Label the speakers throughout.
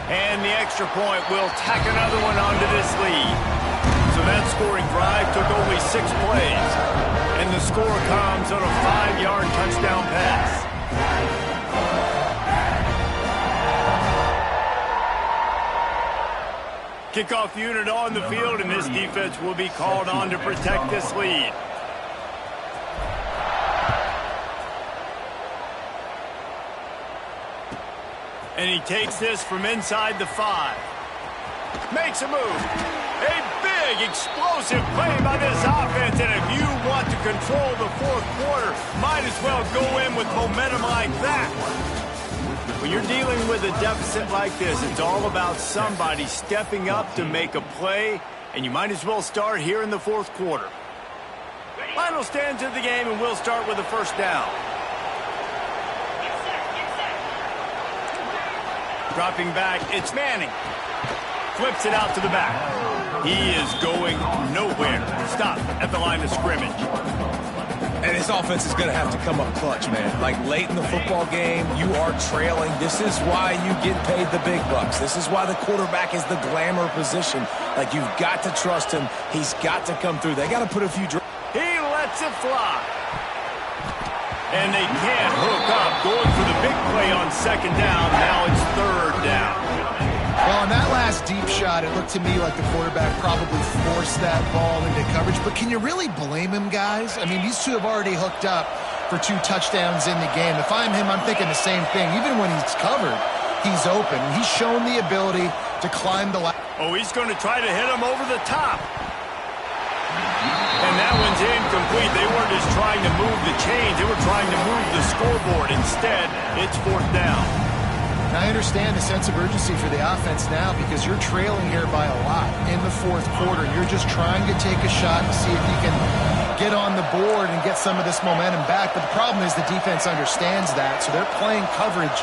Speaker 1: And the extra point will tack another one onto this lead. So that scoring drive took only 6 plays. And the score comes on a 5-yard touchdown pass. Kickoff unit on the field, and this defense will be called on to protect this lead. And he takes this from inside the 5. Makes a move. A big, explosive play by this offense. And if you want to control the fourth quarter, might as well go in with momentum like that. When you're dealing with a deficit like this, it's all about somebody stepping up to make a play, and you might as well start here in the fourth quarter. Final stands of the game, and we'll start with a first down. Dropping back, it's Manning. Flips it out to the back. He is going nowhere. Stop at the line of scrimmage.
Speaker 2: And his offense is going to have to come up clutch, man. Like late in the football game, you are trailing. This is why you get paid the big bucks. This is why the quarterback is the glamour position. Like, you've got to trust him. He's got to come through. They got to put a few...
Speaker 1: He lets it fly. And they can't hook up. Going for the big play on second down. Now it's third down.
Speaker 3: Well, on that last deep shot, it looked to me like the quarterback probably forced that ball into coverage. But can you really blame him, guys? I mean, these two have already hooked up for 2 touchdowns in the game. If I'm him, I'm thinking the same thing. Even when he's covered, he's open. He's shown the ability to climb the ladder.
Speaker 1: Oh, he's going to try to hit him over the top. And that one's incomplete. They weren't just trying to move the chains. They were trying to move the scoreboard. Instead, it's fourth down.
Speaker 3: And I understand the sense of urgency for the offense now because you're trailing here by a lot in the fourth quarter. You're just trying to take a shot and see if you can get on the board and get some of this momentum back. But the problem is the defense understands that, so they're playing coverage,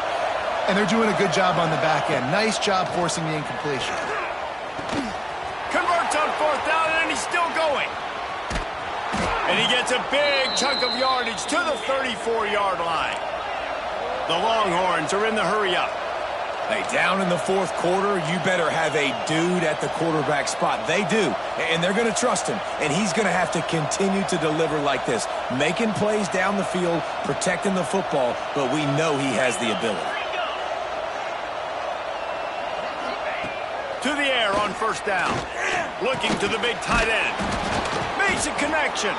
Speaker 3: and they're doing a good job on the back end. Nice job forcing the incompletion.
Speaker 1: Converts on fourth down, and he's still going. And he gets a big chunk of yardage to the 34-yard line. The Longhorns are in the hurry-up.
Speaker 2: Hey, down in the fourth quarter, you better have a dude at the quarterback spot. They do, and they're going to trust him. And he's going to have to continue to deliver like this, making plays down the field, protecting the football, but we know he has the ability.
Speaker 1: To the air on first down. Looking to the big tight end. Makes a connection.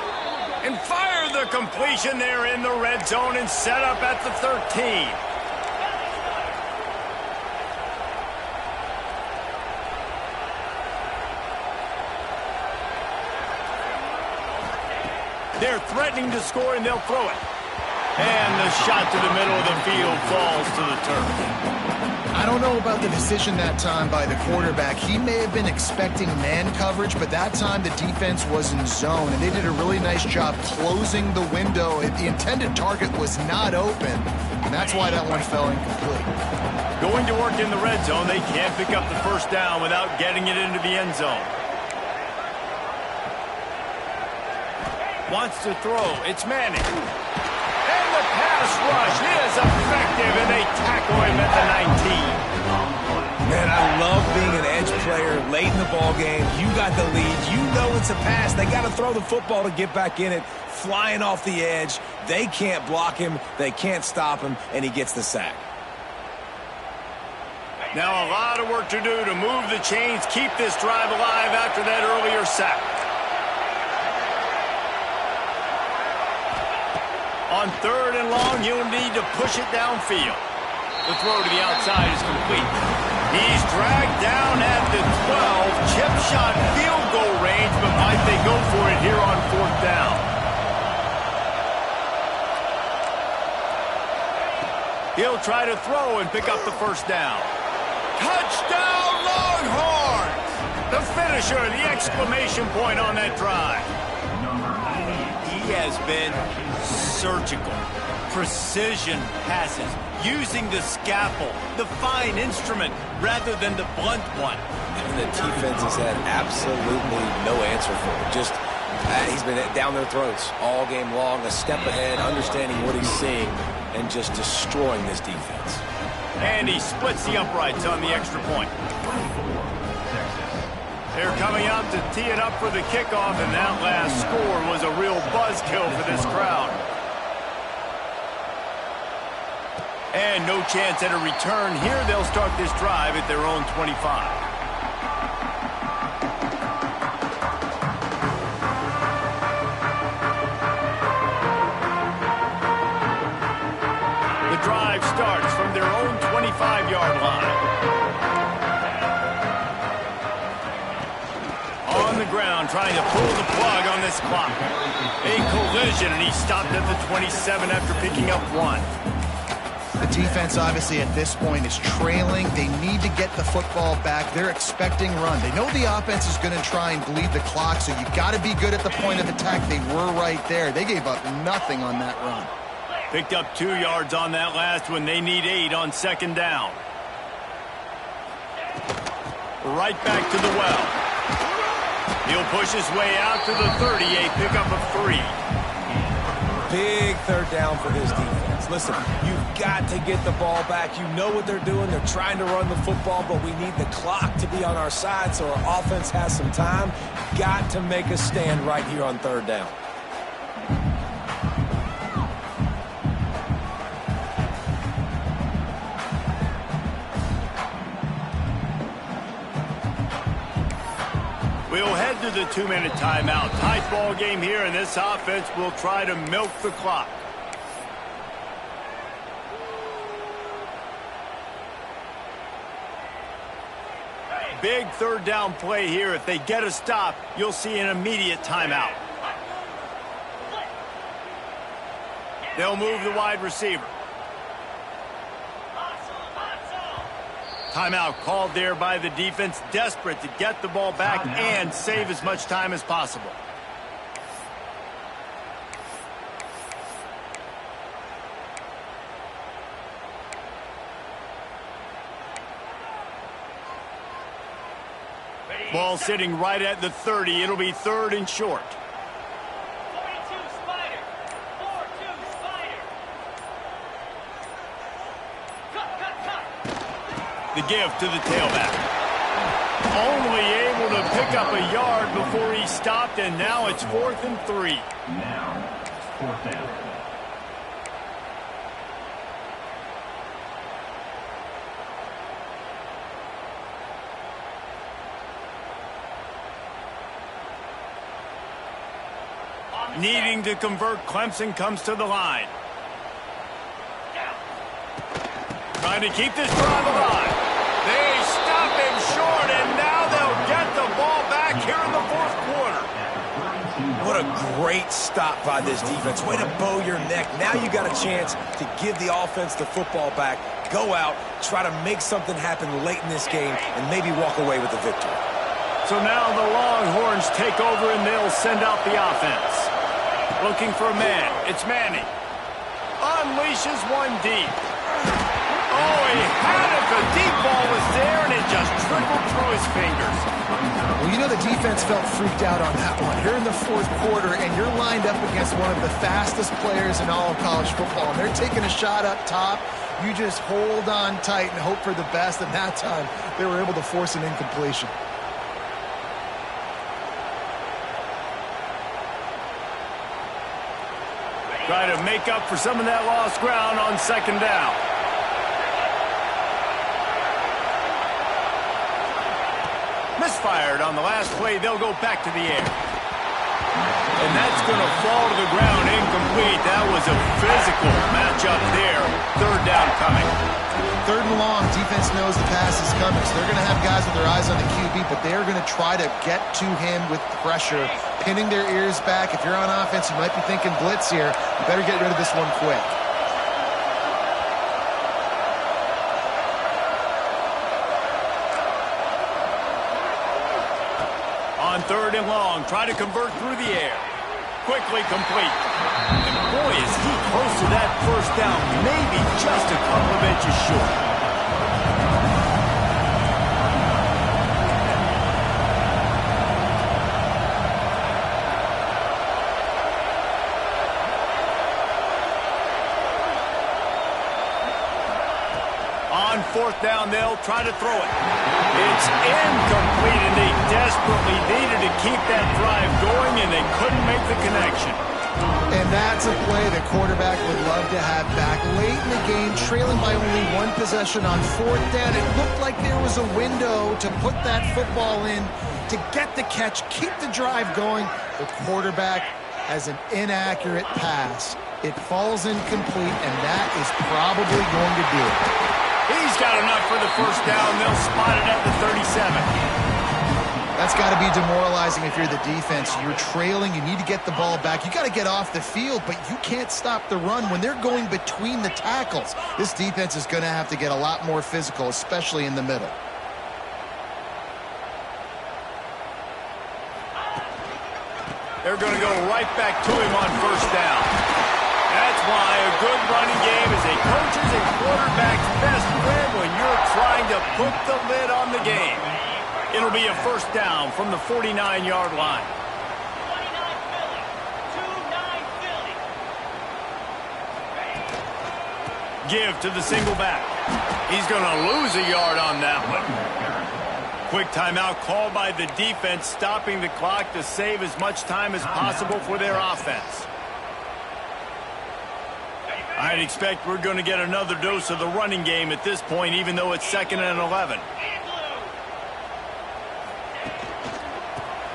Speaker 1: And fire the completion there in the red zone and set up at the 13. They're threatening to score, and they'll throw it. And the shot to the middle of the field falls to the turf.
Speaker 3: I don't know about the decision that time by the quarterback. He may have been expecting man coverage, but that time the defense was in zone, and they did a really nice job closing the window. The intended target was not open, and that's why that one fell incomplete.
Speaker 1: Going to work in the red zone, they can't pick up the first down without getting it into the end zone. Wants to throw. It's Manning. And the pass rush is effective, and they tackle him at the 19.
Speaker 2: Man, I love being an edge player late in the ball game. You got the lead. You know it's a pass. They got to throw the football to get back in it. Flying off the edge. They can't block him. They can't stop him, and he gets the sack.
Speaker 1: Now a lot of work to do to move the chains, keep this drive alive after that earlier sack. On third and long, he'll need to push it downfield. The throw to the outside is complete. He's dragged down at the 12. Chip shot field goal range, but might they go for it here on fourth down? He'll try to throw and pick up the first down. Touchdown, Longhorns! The finisher, the exclamation point on that drive. He has been surgical, precision passes, using the scalpel, the fine instrument, rather than the blunt one.
Speaker 2: And the defense has had absolutely no answer for him. Just, he's been down their throats all game long, a step ahead, understanding what he's seeing, and just destroying this defense.
Speaker 1: And he splits the uprights on the extra point. They're coming out to tee it up for the kickoff, and that last score was a real buzzkill for this crowd. And no chance at a return here. They'll start this drive at their own 25. The drive starts from their own 25-yard line. On the ground, trying to pull the plug on this clock. A collision, and he stopped at the 27 after picking up 1.
Speaker 3: The defense, obviously, at this point is trailing. They need to get the football back. They're expecting run. They know the offense is going to try and bleed the clock, so you got to be good at the point of attack. They were right there. They gave up nothing on that run.
Speaker 1: Picked up 2 yards on that last one. They need 8 on second down. Right back to the well. He'll push his way out to the 30, a pickup of 3.
Speaker 2: Big third down for this defense. Listen, you've got to get the ball back. You know what they're doing. They're trying to run the football, but we need the clock to be on our side so our offense has some time. Got to make a stand right here on third down.
Speaker 1: We'll head to the 2-minute timeout. Tight ball game here, and this offense will try to milk the clock. Big third down play here. If they get a stop, you'll see an immediate timeout. They'll move the wide receiver. Timeout called there by the defense, desperate to get the ball back and save as much time as possible. Ball sitting right at the 30. It'll be third and short. The give to the tailback. Only able to pick up a yard before he stopped, and now it's 4th and 3.
Speaker 4: Now, 4th down.
Speaker 1: Needing to convert, Clemson comes to the line. Trying to keep this drive alive. They stop him short, and now they'll get the ball back here in the 4th quarter.
Speaker 2: What a great stop by this defense. Way to bow your neck. Now you got a chance to give the offense the football back, go out, try to make something happen late in this game, and maybe walk away with the victory.
Speaker 1: So now the Longhorns take over, and they'll send out the offense. Looking for a man. It's Manning. Unleashes one deep. Oh, he had it. The deep ball was there, and it just trickled through his fingers.
Speaker 3: Well, you know the defense felt freaked out on that one. Here in the 4th quarter, and you're lined up against one of the fastest players in all of college football, and they're taking a shot up top. You just hold on tight and hope for the best, and that time they were able to force an incompletion.
Speaker 1: Try to make up for some of that lost ground on second down. Misfired on the last play. They'll go back to the air. And that's going to fall to the ground incomplete. That was a physical matchup there. Third down coming.
Speaker 3: 3rd and long, defense knows the pass is coming, so they're going to have guys with their eyes on the QB, but they're going to try to get to him with pressure, pinning their ears back. If you're on offense, you might be thinking blitz here. You better get rid of this one quick.
Speaker 1: On 3rd and long, try to convert through the air. Quickly complete. And boy, is he close to that first down. Maybe just a couple of inches short. On fourth down, they'll try to throw it. It's incomplete, and they desperately needed to keep that drive going, and they couldn't make the connection.
Speaker 3: And that's a play the quarterback would love to have back. Late in the game, trailing by only one possession on fourth down, it looked like there was a window to put that football in, to get the catch, keep the drive going. The quarterback has an inaccurate pass. It falls incomplete, and that is probably going to do it.
Speaker 1: He's got enough for the first down. They'll spot it at the 37.
Speaker 3: That's got to be demoralizing if you're the defense. You're trailing. You need to get the ball back. You got to get off the field, but you can't stop the run when they're going between the tackles. This defense is going to have to get a lot more physical, especially in the middle.
Speaker 1: They're going to go right back to him on first down. That's why a good running game is a coach's and quarterback's best friend when you're trying to put the lid on the game. It'll be a first down from the 49-yard line. 29 Philly. Give to the single back. He's going to lose a yard on that one. Quick timeout called by the defense, stopping the clock to save as much time as possible for their offense. I'd expect we're going to get another dose of the running game at this point, even though it's 2nd and 11.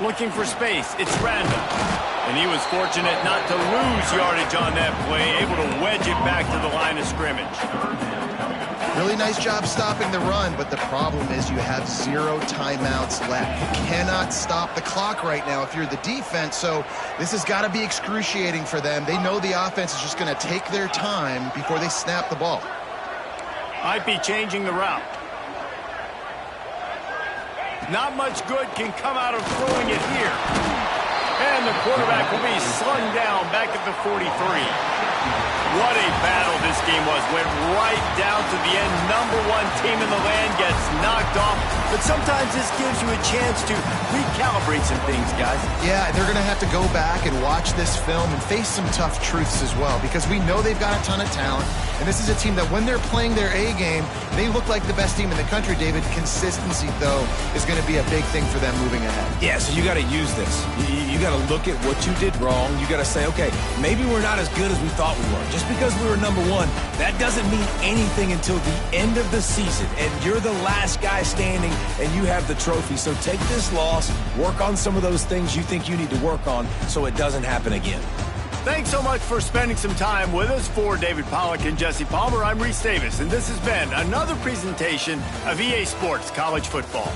Speaker 1: Looking for space, it's Randall. And he was fortunate not to lose yardage on that play, able to wedge it back to the line of scrimmage.
Speaker 3: Really nice job stopping the run, but the problem is you have 0 timeouts left. You cannot stop the clock right now if you're the defense, so this has got to be excruciating for them. They know the offense is just going to take their time before they snap the ball.
Speaker 1: Might be changing the route. Not much good can come out of throwing it here. And the quarterback will be slung down back at the 43. What a battle this game was. Went right down to the end. #1 team in the land gets knocked off. But sometimes this gives you a chance to recalibrate some things, guys.
Speaker 3: Yeah, they're going to have to go back and watch this film and face some tough truths as well, because we know they've got a ton of talent. And this is a team that when they're playing their A game, they look like the best team in the country, David. Consistency, though, is going to be a big thing for them moving ahead.
Speaker 2: Yeah, so you got to use this. You got to look at what you did wrong. You got to say, okay, maybe we're not as good as we thought we were. Just because we were #1, that doesn't mean anything until the end of the season. And you're the last guy standing, and you have the trophy. So take this loss, work on some of those things you think you need to work on so it doesn't happen again.
Speaker 1: Thanks so much for spending some time with us. For David Pollack and Jesse Palmer, I'm Reese Davis, and this has been another presentation of EA Sports College Football.